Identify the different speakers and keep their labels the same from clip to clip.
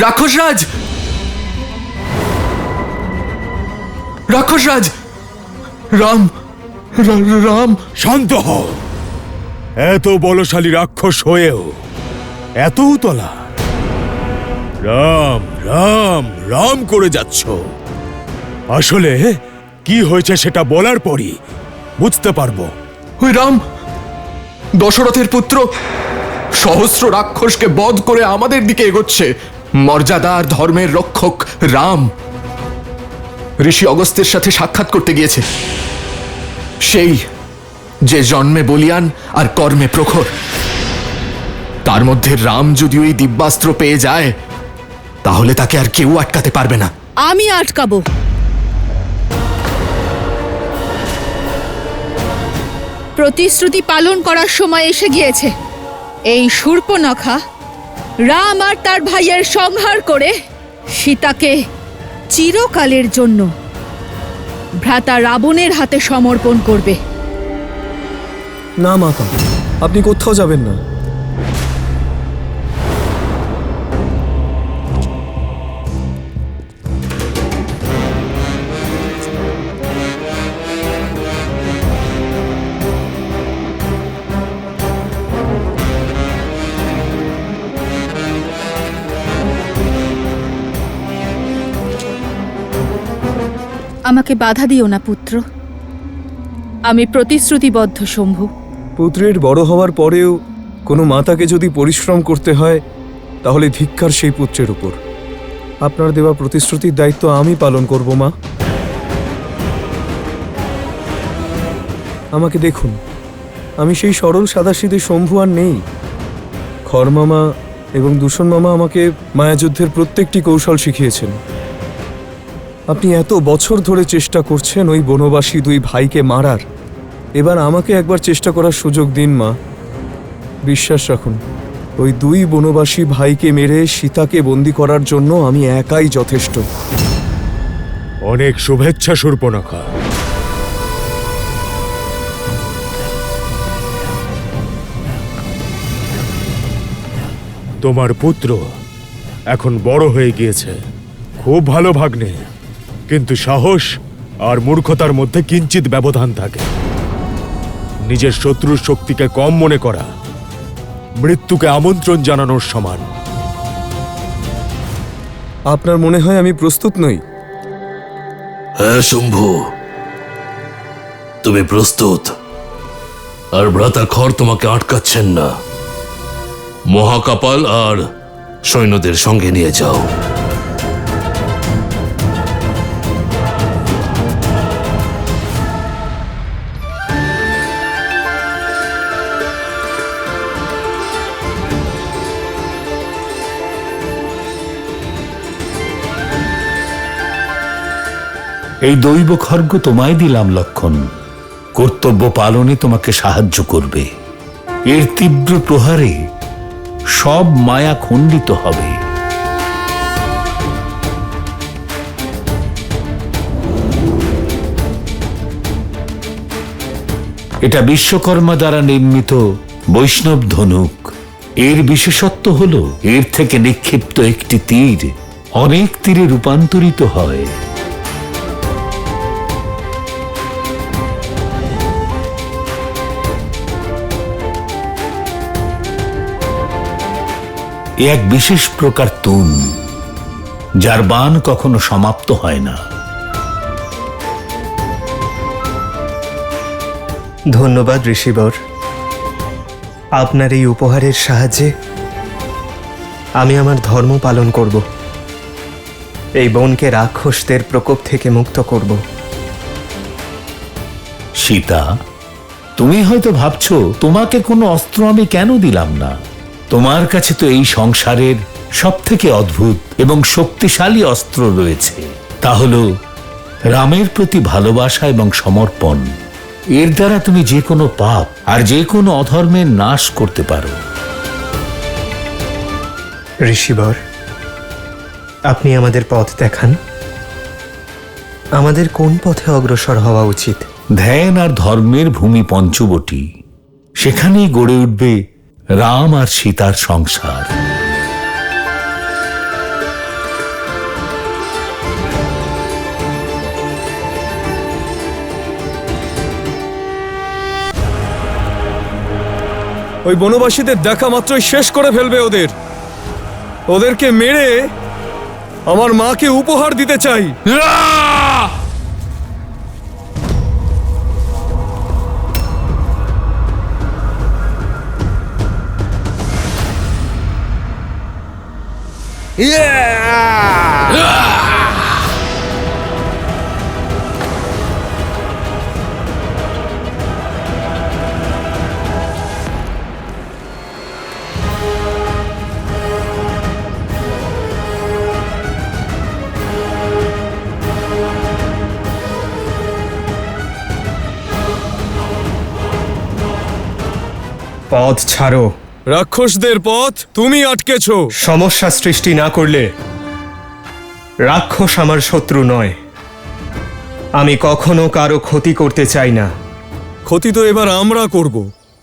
Speaker 1: রাক্ষসরাজ, রাক্ষসরাজ, রাম, রাম।
Speaker 2: শান্ত হও। এত বলশালী রাক্ষস হয়েও এত উতলা? রাম রাম রাম করে যাচ্ছ। আসলে কি হয়েছে সেটা বলার পরই বুঝতে পারবো।
Speaker 1: ওই রাম দশরথের পুত্র, সহস্র রাক্ষসকে বধ করে আমাদের দিকে এগোচ্ছে। মর্যাদা আর ধর্মের রক্ষক রাম ঋষি অগস্ত্যের সাথে সাক্ষাৎ করতে গিয়েছে। সেই যে জন্মে বলিয়ান আর কর্মে প্রখর। তার মধ্যে রাম যদি ওই দিব্যাস্ত্র পেয়ে যায় তাহলে তাকে আর কেউ আটকাতে পারবে না।
Speaker 3: আমি আটকাবো। প্রতিশ্রুতি পালন করার সময় এসে গিয়েছে। এই শূর্পণখা রাম আর তার ভাইয়ের সংহার করে সীতাকে চিরকালের জন্য ভ্রাতা রাবণের হাতে সমর্পণ করবে।
Speaker 4: না মাতা, আপনি কোথাও যাবেন না।
Speaker 3: আমাকে বাধা দিও না পুত্র, আমি প্রতিশ্রুতিবদ্ধ শম্ভু।
Speaker 4: পুত্রের বড় হওয়ার পরেও কোনো মাতাকে যদি পরিশ্রম করতে হয় তাহলে ধিক্কার সেই পুত্রের উপর। আপনার দেওয়া প্রতিশ্রুতির দায়িত্ব আমি পালন করব মা। আমাকে দেখুন, আমি সেই সরল সাদাসিধে শম্ভু আর নেই। খরমামা এবং দূষণ মামা আমাকে মায়াযুদ্ধের প্রত্যেকটি কৌশল শিখিয়েছেন। আপনি এত বছর ধরে চেষ্টা করছেন ওই বনবাসী দুই ভাইকে মারার। এবার আমাকে একবার চেষ্টা করার সুযোগ দিন মা। বিশ্বাস রাখুন, ওই দুই বনবাসী ভাইকে মেরে সীতাকে বন্দী করার জন্য আমি একাই যথেষ্ট।
Speaker 2: অনেক শুভেচ্ছা শূর্পণখা। তোমার পুত্র এখন বড় হয়ে গিয়েছে, খুব ভালো ভাগ্নে। কিন্তু সাহস আর মূর্খতার মধ্যে কিঞ্চিত ব্যবধান থাকে। নিজের শত্রুর শক্তিকে কম মনে করা মৃত্যুকে আমন্ত্রণ জানানোর সমান।
Speaker 4: আপনার মনে হয় আমি প্রস্তুত নই?
Speaker 5: হ্যাঁ শম্ভু, তুমি প্রস্তুত। আর ভ্রাতা খর তোমাকে আটকাচ্ছেন না। মহাকাপাল আর সৈন্যদের সঙ্গে নিয়ে যাও।
Speaker 6: এই দৈব খর্গ তোমায় দিলাম লক্ষণ, কর্তব্য পালনে তোমাকে সাহায্য করবে। এর তীব্র প্রহারে সব মায়া খণ্ডিত হবে। এটা বিশ্বকর্মা দ্বারা নির্মিত বৈষ্ণব ধনুক। এর বিশেষত্ব হল এর থেকে নিক্ষিপ্ত একটি তীর অনেক তীরে রূপান্তরিত হয়। এক বিশেষ প্রকার তুন, যার বাণ কখনো সমাপ্ত হয় না।
Speaker 7: ধন্যবাদ ঋষিবর। আপনার এই উপহারের সাহায্যে আমি আমার ধর্ম পালন করব। এই বনকে রাক্ষসদের প্রকোপ থেকে মুক্ত করব।
Speaker 6: সীতা, তুমি হয়তো ভাবছো তোমাকে কোনো অস্ত্র আমি কেন দিলাম না। তোমার কাছে তো এই সংসারের সবথেকে অদ্ভুত এবং শক্তিশালী অস্ত্র রয়েছে। তা হলো রামের প্রতি ভালোবাসা এবং সমর্পণ। এর দ্বারা তুমি যে কোনো পাপ আর যে কোনো অধর্মের নাশ করতে পারো।
Speaker 7: ঋষিবর, আপনি আমাদের পথ দেখান। আমাদের কোন পথে অগ্রসর হওয়া উচিত?
Speaker 6: ধ্যান আর ধর্মের ভূমি পঞ্চবটী, সেখানেই গড়ে উঠবে রাম আর সীতার সংসার।
Speaker 4: ওই বনবাসীদের দেখা মাত্রই শেষ করে ফেলবে ওদেরকে মেরে আমার মাকে উপহার দিতে চাই।
Speaker 7: পথ ছাড়ো।
Speaker 4: রাক্ষসদের পথ তুমি আটকেছো।
Speaker 7: সমস্যা সৃষ্টি না করলে রাক্ষস আমার শত্রু নয়। আমি কখনো কারো ক্ষতি করতে চাই না।
Speaker 4: ক্ষতি তো এবার আমরা করব,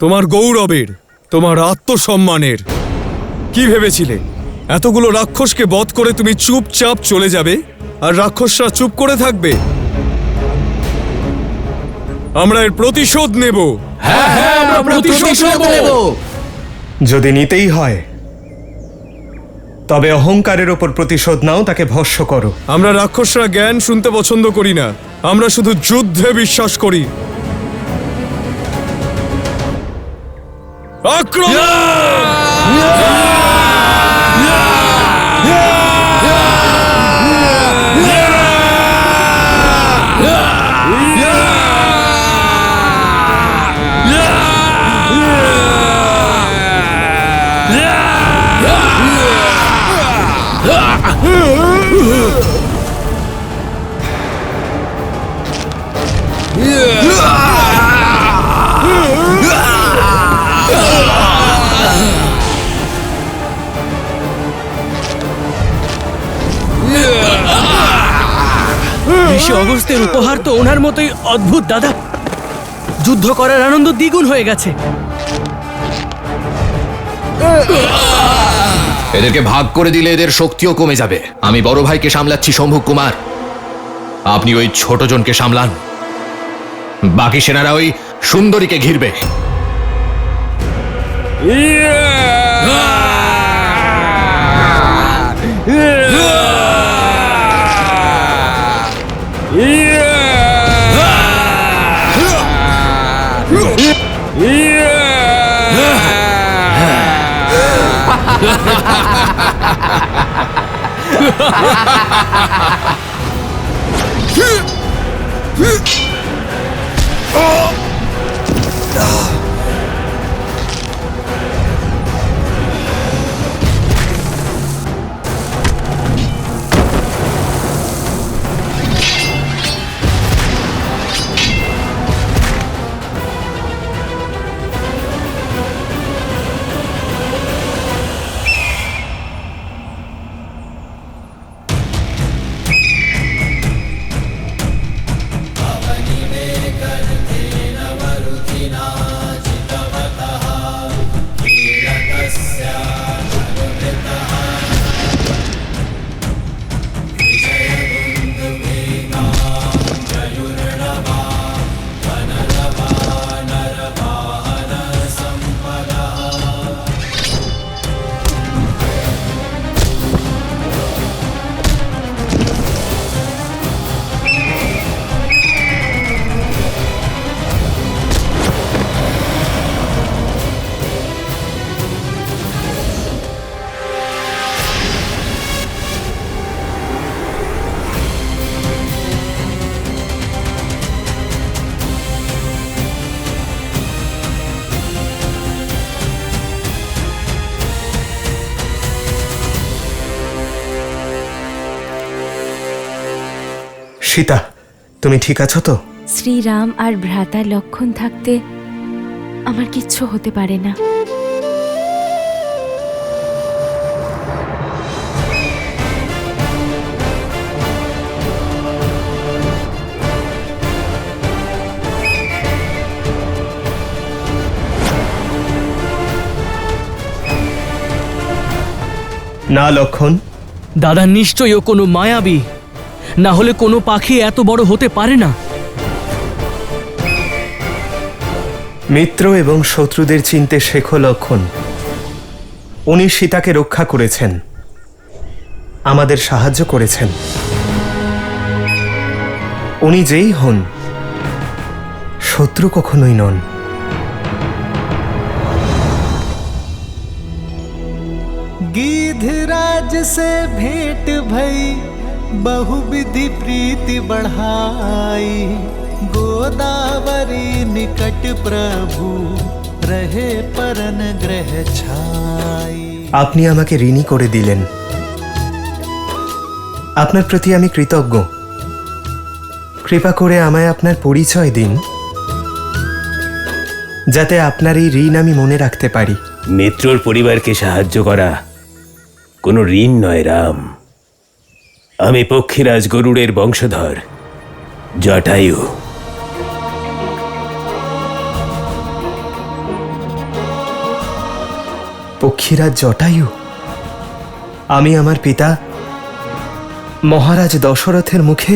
Speaker 4: তোমার গৌরবের, তোমার আত্মসম্মানের। কি ভেবেছিলে এতগুলো রাক্ষসকে বধ করে তুমি চুপচাপ চলে যাবে আর রাক্ষসরা চুপ করে থাকবে? আমরা এর প্রতিশোধ নেব।
Speaker 7: যদি নিতেই হয় তবে অহংকারের ওপর প্রতিশোধ নাও, তাকে ভস্ম করো।
Speaker 4: আমরা রাক্ষসরা জ্ঞান শুনতে পছন্দ করি না, আমরা শুধু যুদ্ধে বিশ্বাস করি। আক্রমণ!
Speaker 8: ঋষি অগস্ত্যের উপহার তো ওনার মতোই অদ্ভুত দাদা। যুদ্ধ করার আনন্দ দ্বিগুণ হয়ে গেছে।
Speaker 1: এদেরকে ভাগ করে দিলে এদের শক্তিও কমে যাবে। আমি বড় ভাইকে সামলাচ্ছি শম্ভু কুমার, আপনি ওই ছোট জনকে সামলান। বাকি সেনারা ওই সুন্দরীকে ঘিরবে।
Speaker 7: সীতা, তুমি ঠিক আছো তো?
Speaker 9: শ্রীরাম আর ভ্রাতা লক্ষণ থাকতে আমার কিচ্ছু হতে পারে না।
Speaker 7: না লক্ষণ,
Speaker 8: দাদা নিশ্চয়ই ও কোনো মায়াবী, না হলে কোনো পাখি এত বড় হতে পারে না।
Speaker 7: মিত্র এবং শত্রুদের চিনতে শেখো লক্ষণ। উনি সীতাকে রক্ষা করেছেন, আমাদের সাহায্য করেছেন। উনি যেই হন, শত্রু কখনোই নন।
Speaker 10: गिधराज से भेंट भई बहुविधि प्रीति बढ़ाई, गोदावरी निकट प्रभु रहे परन ग्रह छाई।
Speaker 7: আপনি আমাকে ঋণী করে দিলেন, আপনার প্রতি আমি কৃতজ্ঞ। কৃপা করে আমায় আপনার পরিচয় দিন, যাতে আপনার এই ঋণ আমি মনে রাখতে পারি।
Speaker 11: মিত্রর পরিবারকে সাহায্য করা কোনো ঋণ নয় রাম। আমি পক্ষীরাজ গরুড়ের বংশধর জটায়ু।
Speaker 7: পক্ষীরাজ জটায়ু? আমি আমার পিতা মহারাজ দশরথের মুখে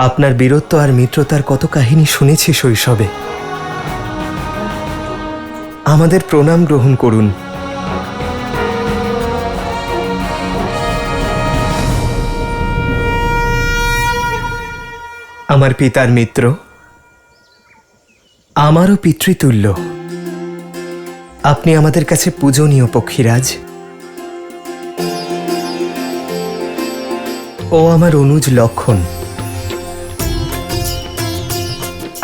Speaker 7: আপনার বীরত্ব আর মিত্রতার কত কাহিনী শুনেছি শৈশবে। আমাদের প্রণাম গ্রহণ করুন। আমার পিতার মিত্র, আমারও পিতৃতুল্য। আপনি আমাদের কাছে পূজনীয় পক্ষীরাজ। ও আমার অনুজ লক্ষণ,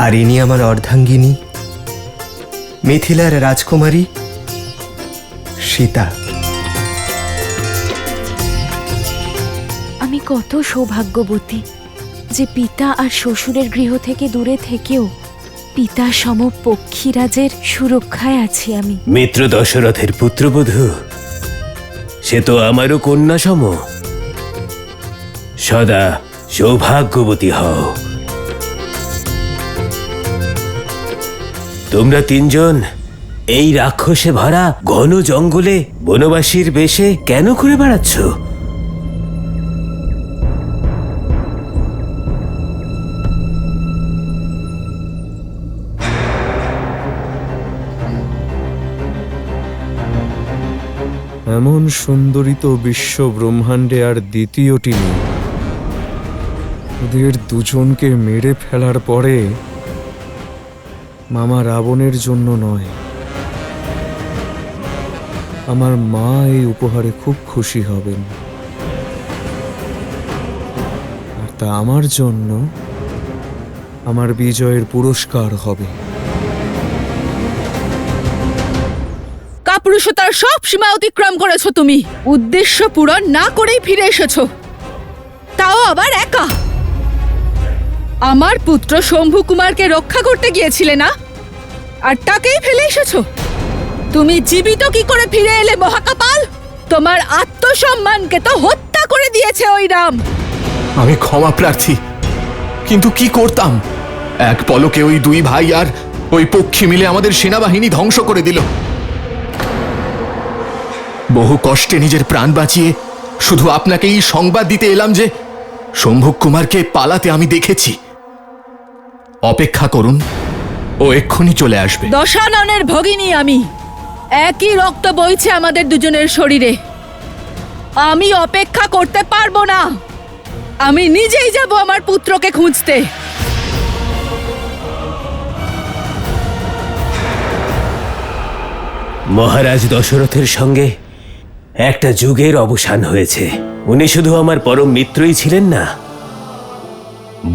Speaker 7: আর ইনি আমার অর্ধাঙ্গিনী মিথিলার রাজকুমারী সীতা।
Speaker 9: আমি কত সৌভাগ্যবতী যে পিতা আর শ্বশুরের গৃহ থেকে দূরে থেকেও পিতা সম পক্ষীরাজের সুরক্ষায় আছি আমি।
Speaker 11: মিত্র দশরথের পুত্রবধূ, সে তো আমারও কন্যা সম। সদা সৌভাগ্যবতী হও। তোমরা তিনজন এই রাক্ষসে ভরা ঘন জঙ্গলে বনবাসীর বেশে কেন ঘুরে বেড়াচ্ছ?
Speaker 4: এমন সুন্দরী তো বিশ্ব ব্রহ্মাণ্ডে আর দ্বিতীয়টি নেই। ওদের দুজনকে মেরে ফেলার পরে মামা রাবণের জন্য নয়, আমার মা এই উপহারে খুব খুশি হবেন। আর তা আমার জন্য আমার বিজয়ের পুরস্কার হবে।
Speaker 3: কাপুরুষতার সব সীমা অতিক্রম করেছো তুমি। উদ্দেশ্য পূরণ না করেই ফিরে এসেছো, তাও আবার একা। আমার পুত্র শম্ভু কুমারকে রক্ষা করতে গিয়েছিলে না, আর তাকেই ফেলে এসেছো। তুমি জীবিত কি করে ফিরে এলে মহাকাপাল? তোমার আত্মসম্মানকে তো হত্যা করে দিয়েছে ওই রাম।
Speaker 1: আমি ক্ষমা প্রার্থী, কিন্তু কি করতাম? এক পলকে ওই দুই ভাই আর ওই পক্ষী মিলে আমাদের সেনাবাহিনী ধ্বংস করে দিল। বহু কষ্টে নিজের প্রাণ বাঁচিয়ে শুধু আপনাকেই সংবাদ দিতে এলাম যে শম্ভু কুমারকে পালাতে আমি দেখেছি। অপেক্ষা করুন, ও এক্ষুনি চলে আসবে।
Speaker 3: দশাননের ভগিনী আমি, একই রক্ত বইছে আমাদের দুজনের শরীরে। আমি অপেক্ষা করতে পারবো না। আমি নিজেই যাব আমার পুত্রকে খুঁজতে।
Speaker 11: মহারাজ দশরথের সঙ্গে একটা যুগের অবসান হয়েছে। উনি শুধু আমার পরম মিত্রই ছিলেন না,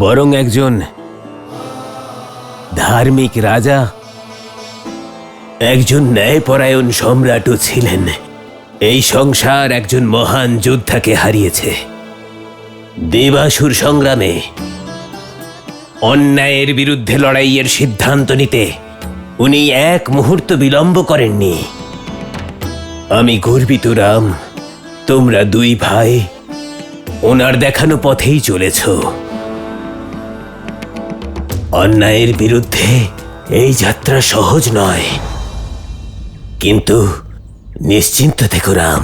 Speaker 11: বরং একজন ধার্মিক রাজা, একজন ন্যায়পরায়ণ সম্রাটও ছিলেন। এই সংসার একজন মহান যোদ্ধাকে হারিয়েছে। দেবাসুর সংগ্রামে অন্যায়ের বিরুদ্ধে লড়াইয়ের সিদ্ধান্ত নিতে উনি এক মুহূর্ত বিলম্ব করেননি। আমি গর্বিত রাম, তোমরা দুই ভাই ওনার দেখানো পথেই চলেছ। অন্যায়ের বিরুদ্ধে এই যাত্রা সহজ নয়, কিন্তু নিশ্চিন্ত থেকো রাম,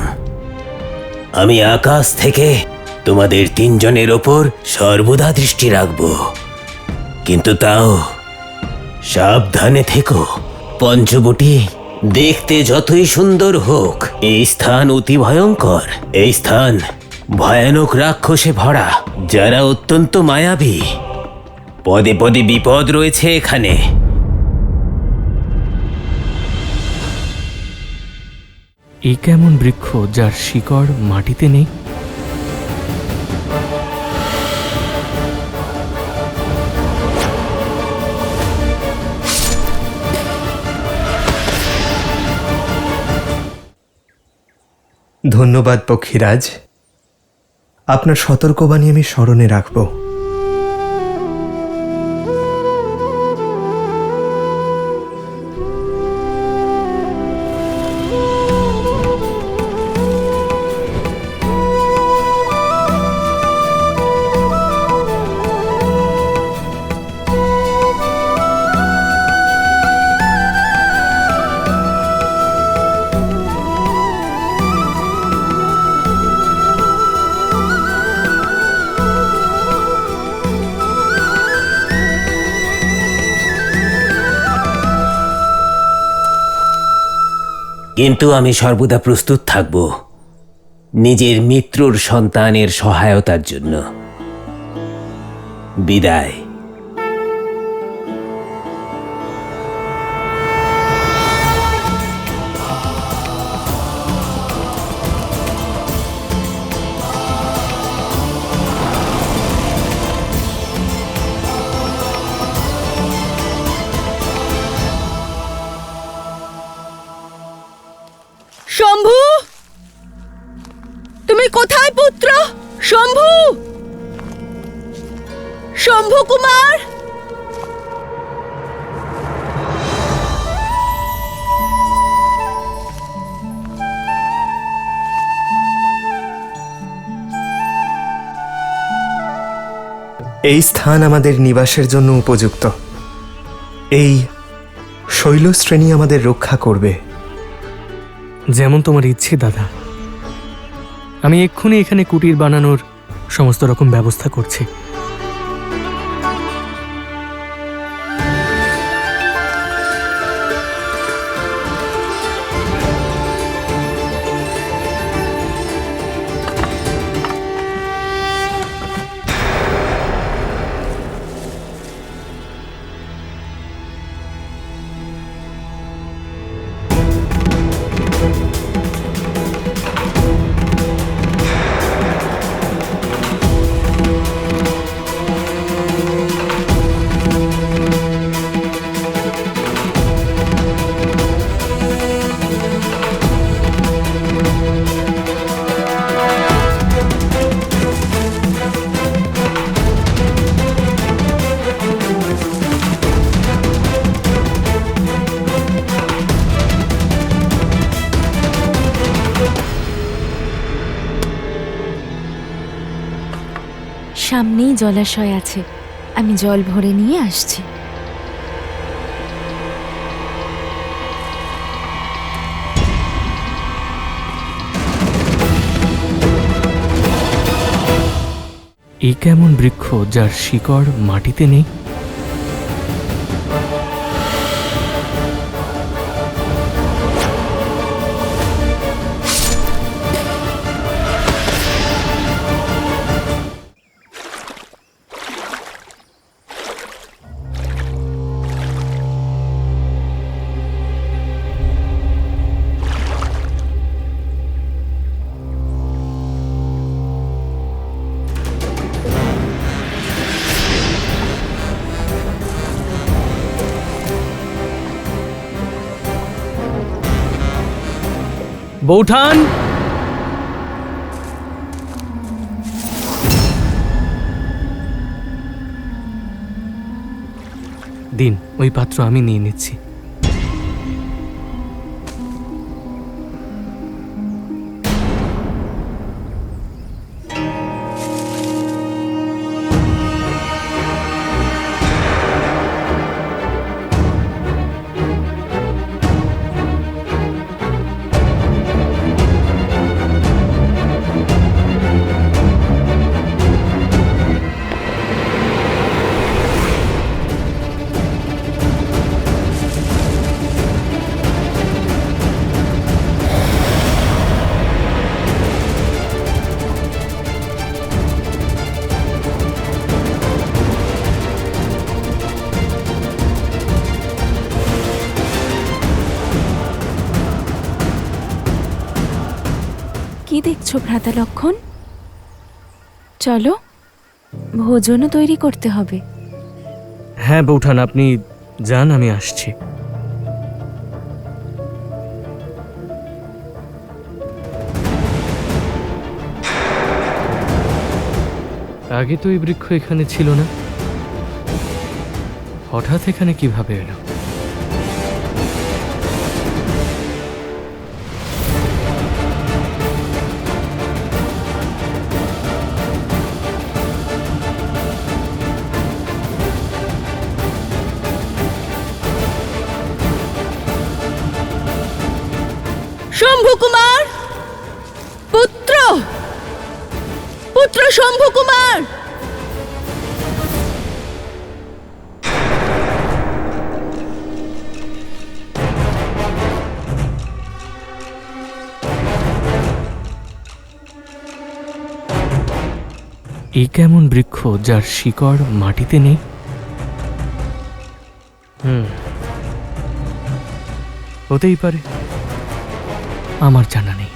Speaker 11: আমি আকাশ থেকে তোমাদের তিনজনের ওপর সর্বদা দৃষ্টি রাখব। কিন্তু তাও সাবধানে থেকো পঞ্চবটী। দেখতে যতই সুন্দর হোক, এই স্থান অতি ভয়ঙ্কর। এই স্থান ভয়ানক রাক্ষসে ভরা, যারা অত্যন্ত মায়াবী। পদে পদে বিপদ রয়েছে এখানে।
Speaker 8: এই কেমন বৃক্ষ যার শিকড় মাটিতে নেই?
Speaker 7: ধন্যবাদ পক্ষীরাজ, আপনার সতর্কবাণী আমি স্মরণে রাখব।
Speaker 11: কিন্তু আমি সর্বদা প্রস্তুত থাকব নিজের মিত্রর সন্তানের সহায়তার জন্য। বিদায়।
Speaker 3: শম্ভু, তুমি কোথায় পুত্র? শম্ভু, শম্ভু কুমার।
Speaker 7: এই স্থান আমাদের নিবাসের জন্য উপযুক্ত। এই শৈলশ্রেণী আমাদের রক্ষা করবে।
Speaker 8: যেমন তোমার ইচ্ছে দাদা। আমি এক্ষুনি এখানে কুটির বানানোর সমস্ত রকম ব্যবস্থা করছি।
Speaker 9: সামনেই জলাশয় আছে, আমি জল ভরে নিয়ে আসছি।
Speaker 8: এই কেমন বৃক্ষ যার শিকড় মাটিতে নেই? বৌঠান, দিন ওই পাত্র আমি নিয়ে নিচ্ছি।
Speaker 9: দেখছো ভ্রাতা লক্ষণ? চলো, ভোজনও তৈরি করতে হবে।
Speaker 8: হ্যাঁ বৌঠান, আপনি যান, আমি আসছি। আগে তো এই বৃক্ষ এখানে ছিল না, হঠাৎ এখানে কিভাবে এলো?
Speaker 3: শম্ভু কুমার, পুত্র পুত্র শম্ভু কুমার,
Speaker 8: এই কেমন বৃক্ষ যার শিকড় মাটিতে নেই? হতেই পারে, আমার জানা নেই।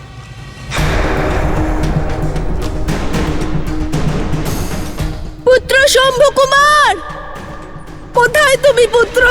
Speaker 3: পুত্র শম্ভু কুমার, কোথায় তুমি পুত্র?